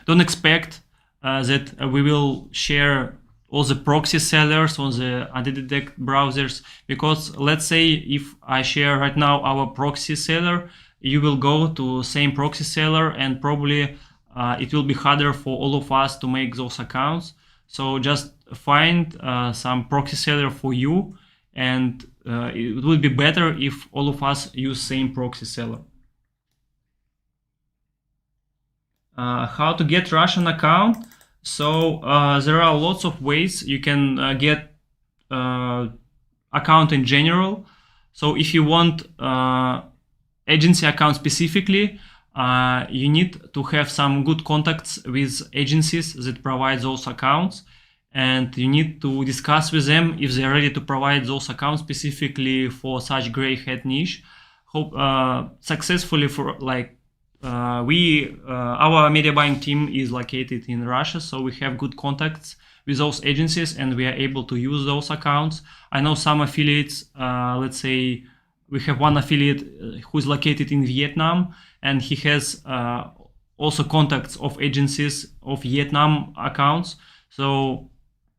Don't expect that we will share all the proxy sellers on the anti-detect browsers, because let's say if I share right now our proxy seller, you will go to same proxy seller and probably it will be harder for all of us to make those accounts. So just find some proxy seller for you, and it would be better if all of us use same proxy seller. How to get Russian account? So there are lots of ways you can get account in general. So if you want agency account specifically, you need to have some good contacts with agencies that provide those accounts, and you need to discuss with them if they're ready to provide those accounts specifically for such gray hat niche. Hope successfully for like our media buying team is located in Russia, so we have good contacts with those agencies and we are able to use those accounts. I know some affiliates, let's say we have one affiliate who is located in Vietnam, and he has also contacts of agencies of Vietnam accounts. So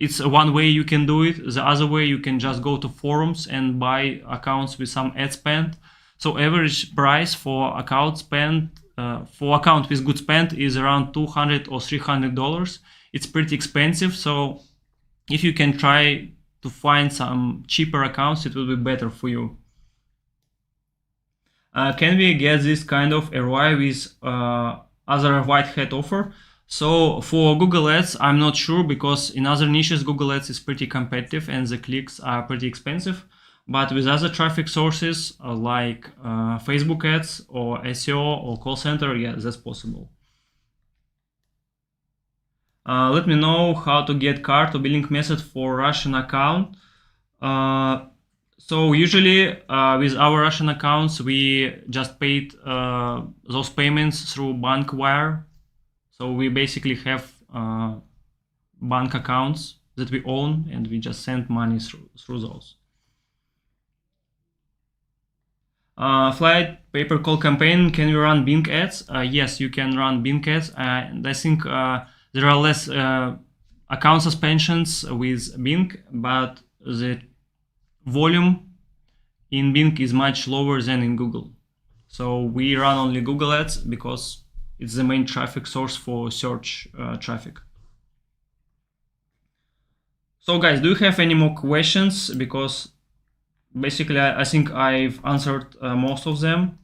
it's one way you can do it. The other way, you can just go to forums and buy accounts with some ad spend. So average price for account spend, for account with good spend is around $200 or $300. It's pretty expensive. So if you can try to find some cheaper accounts, it will be better for you. Can we get this kind of ROI with other white hat offer? So for Google Ads, I'm not sure, because in other niches, Google Ads is pretty competitive and the clicks are pretty expensive. But with other traffic sources like Facebook ads or SEO or call center, yeah, that's possible. Let me know how to get card or billing method for Russian account. So usually with our Russian accounts, we just paid those payments through bank wire. So we basically have bank accounts that we own, and we just send money through those. Flight pay-per-call campaign, can you run Bing ads? Yes, you can run Bing ads, and I think there are less account suspensions with Bing, but the volume in Bing is much lower than in Google. So we run only Google ads because it's the main traffic source for search traffic. So guys, do you have any more questions? Because basically I think I've answered most of them.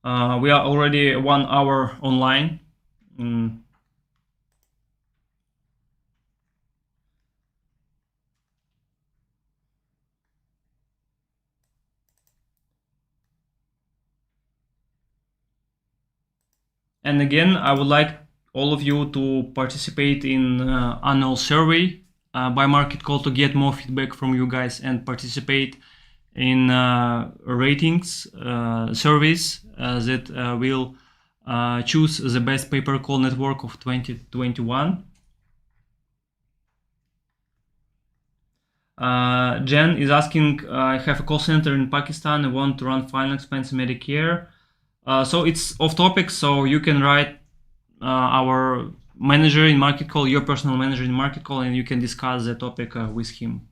We are already 1 hour online. And again, I would like all of you to participate in annual survey by Marketcall to get more feedback from you guys, and participate in ratings surveys that will choose the best pay-per-call network of 2021. Jen is asking, I have a call center in Pakistan, I want to run final expense Medicare. So it's off topic, so you can write our manager in Marketcall, your personal manager in Marketcall, and you can discuss the topic with him.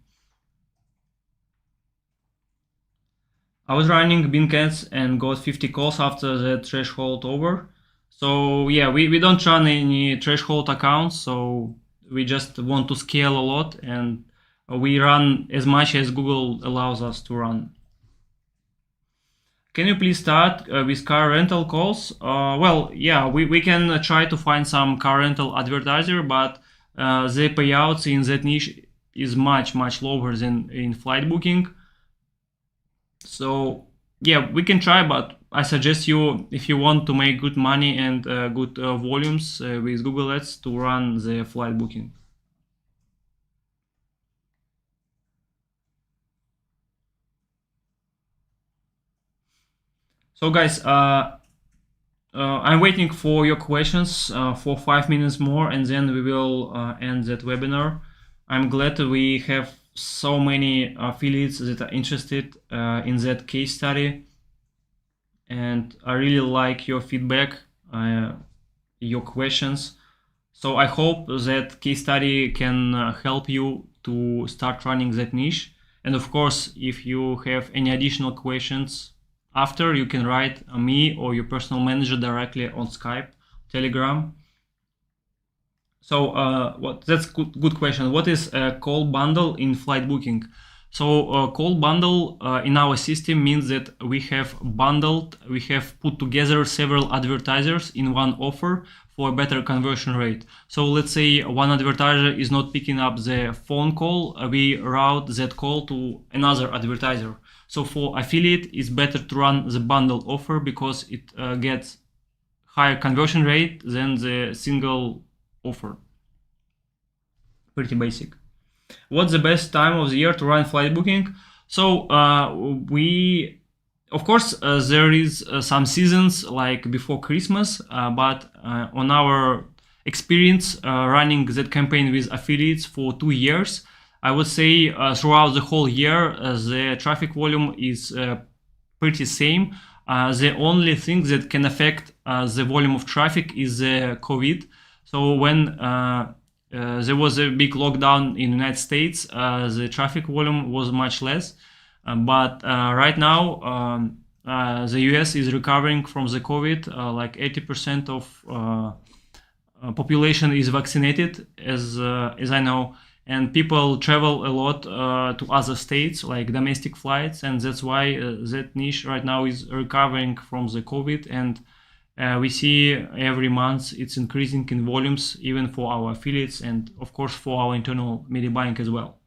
I was running Bing ads and got 50 calls after the threshold over. So yeah, we don't run any threshold accounts, so we just want to scale a lot, and we run as much as Google allows us to run. Can you please start with car rental calls? Well, yeah, we can try to find some car rental advertiser, but the payouts in that niche is much lower than in flight booking. So yeah, we can try, but I suggest you, if you want to make good money and good volumes with Google Ads, to run the flight booking. So guys, I'm waiting for your questions for 5 minutes more, and then we will end that webinar. I'm glad we have so many affiliates that are interested in that case study, and I really like your feedback, your questions. So I hope that case study can help you to start running that niche. And of course, if you have any additional questions after, you can write me or your personal manager directly on Skype, Telegram. So that's good question. What is a call bundle in flight booking? So a call bundle in our system means that we have put together several advertisers in one offer for a better conversion rate. So let's say one advertiser is not picking up the phone call, we route that call to another advertiser. So for affiliate, it's better to run the bundle offer because it gets higher conversion rate than the single offer. Pretty basic. What's the best time of the year to run flight booking? So of course, there is some seasons like before Christmas, but on our experience running that campaign with affiliates for 2 years, I would say throughout the whole year, the traffic volume is pretty same. The only thing that can affect the volume of traffic is COVID. So when there was a big lockdown in the United States, the traffic volume was much less. But right now, the US is recovering from the COVID. Like 80% of population is vaccinated, as I know, and people travel a lot to other states, like domestic flights, and that's why that niche right now is recovering from the COVID. And we see every month it's increasing in volumes, even for our affiliates and of course for our internal media buying as well.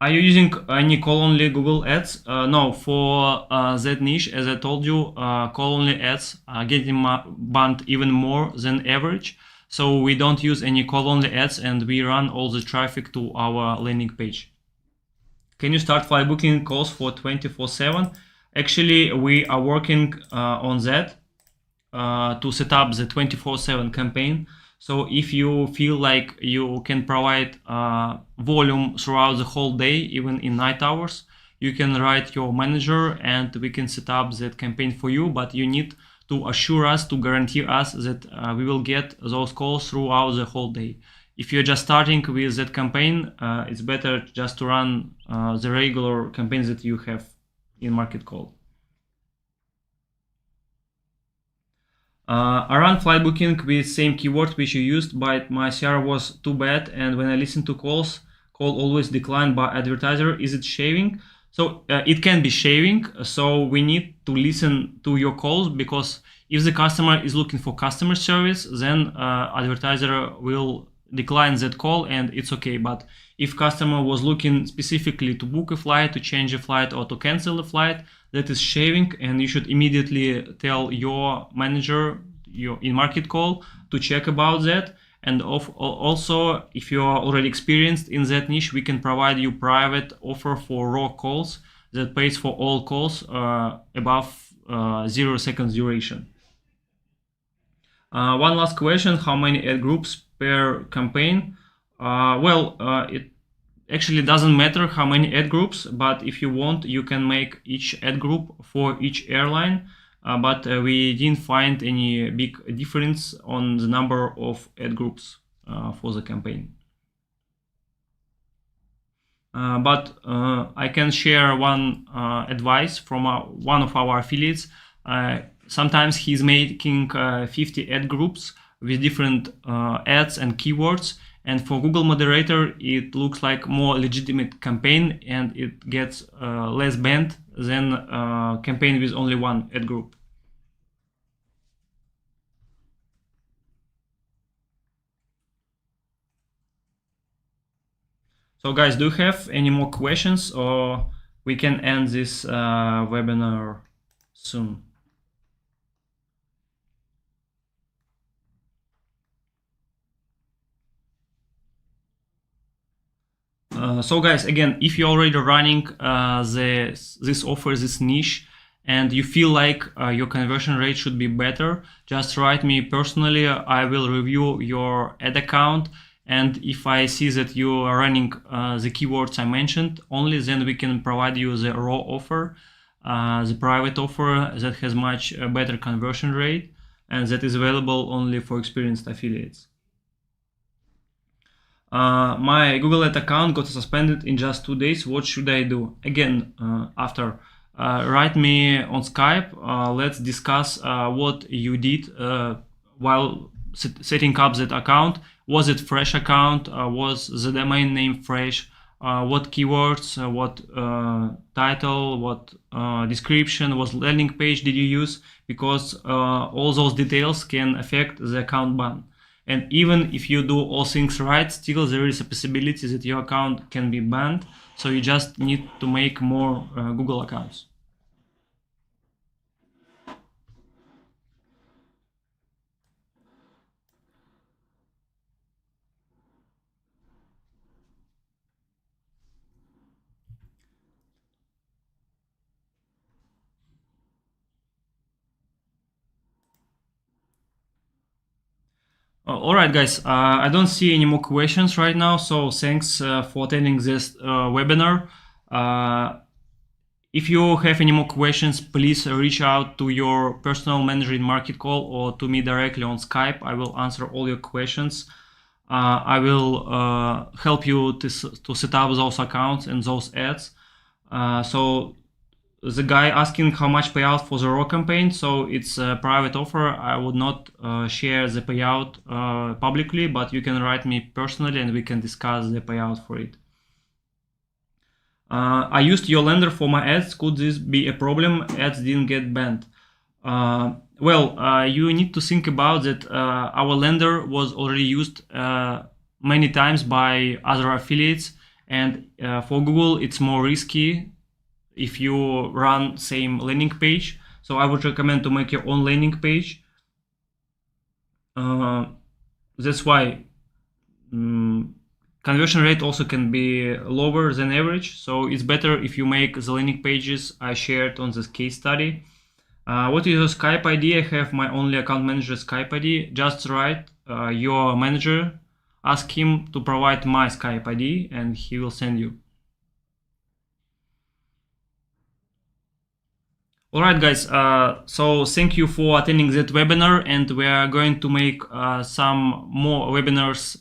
Are you using any call-only Google Ads? No, for that niche, as I told you, call-only ads are getting banned even more than average. So we don't use any call-only ads and we run all the traffic to our landing page. Can you start flight booking calls for 24/7? Actually, we are working on that to set up the 24/7 campaign. So if you feel like you can provide volume throughout the whole day, even in night hours, you can write your manager and we can set up that campaign for you. But you need to assure us, to guarantee us that we will get those calls throughout the whole day. If you're just starting with that campaign, it's better just to run the regular campaigns that you have in Marketcall. I ran flight booking with same keyword which you used, but my CR was too bad, and when I listen to calls, call always declined by advertiser. Is it shaving? So it can be shaving. So we need to listen to your calls, because if the customer is looking for customer service, then advertiser will decline that call and it's okay. But if customer was looking specifically to book a flight, to change a flight, or to cancel a flight, that is shaving, and you should immediately tell your manager in Marketcall to check about that. And also, if you are already experienced in that niche, we can provide you private offer for raw calls that pays for all calls above 0 seconds duration. One last question: how many ad groups per campaign? It actually doesn't matter how many ad groups, but if you want, you can make each ad group for each airline. But we didn't find any big difference on the number of ad groups for the campaign. But I can share one advice from one of our affiliates. Sometimes he's making 50 ad groups with different ads and keywords. And for Google moderator, it looks like more legitimate campaign, and it gets less banned than a campaign with only one ad group. So guys, do you have any more questions, or we can end this webinar soon? So guys, again, if you're already running this offer, this niche, and you feel like your conversion rate should be better, just write me personally. I will review your ad account, and if I see that you are running the keywords I mentioned only, then we can provide you the raw offer, the private offer that has much better conversion rate, and that is available only for experienced affiliates. My Google Ad account got suspended in just 2 days. What should I do? Again, after write me on Skype. Let's discuss what you did while setting up that account. Was it fresh account? Was the domain name fresh? What keywords? What title? What description? What landing page did you use? Because all those details can affect the account ban. And even if you do all things right, still there is a possibility that your account can be banned. So you just need to make more Google accounts. All right, guys, I don't see any more questions right now, so thanks for attending this webinar. If you have any more questions, please reach out to your personal manager in Marketcall or to me directly on Skype. I will answer all your questions. I will help you to set up those accounts and those ads. So the guy asking how much payout for the raw campaign, so it's a private offer. I would not share the payout publicly, but you can write me personally and we can discuss the payout for it. I used your lender for my ads. Could this be a problem? Ads didn't get banned. Well, you need to think about that our lender was already used many times by other affiliates, and for Google it's more risky if you run same landing page. So I would recommend to make your own landing page. That's why conversion rate also can be lower than average. So it's better if you make the landing pages I shared on this case study. What is your Skype ID? I have my only account manager Skype ID. Just write your manager, ask him to provide my Skype ID and he will send you. Alright guys, so thank you for attending that webinar, and we are going to make some more webinars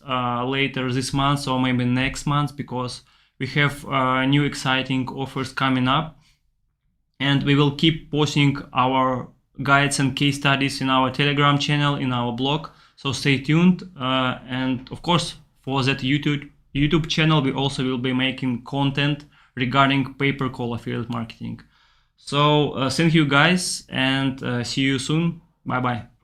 later this month or maybe next month, because we have new exciting offers coming up, and we will keep posting our guides and case studies in our Telegram channel, in our blog, so stay tuned. And of course for that YouTube channel we also will be making content regarding pay-per-call affiliate marketing. So thank you guys, and see you soon. Bye bye.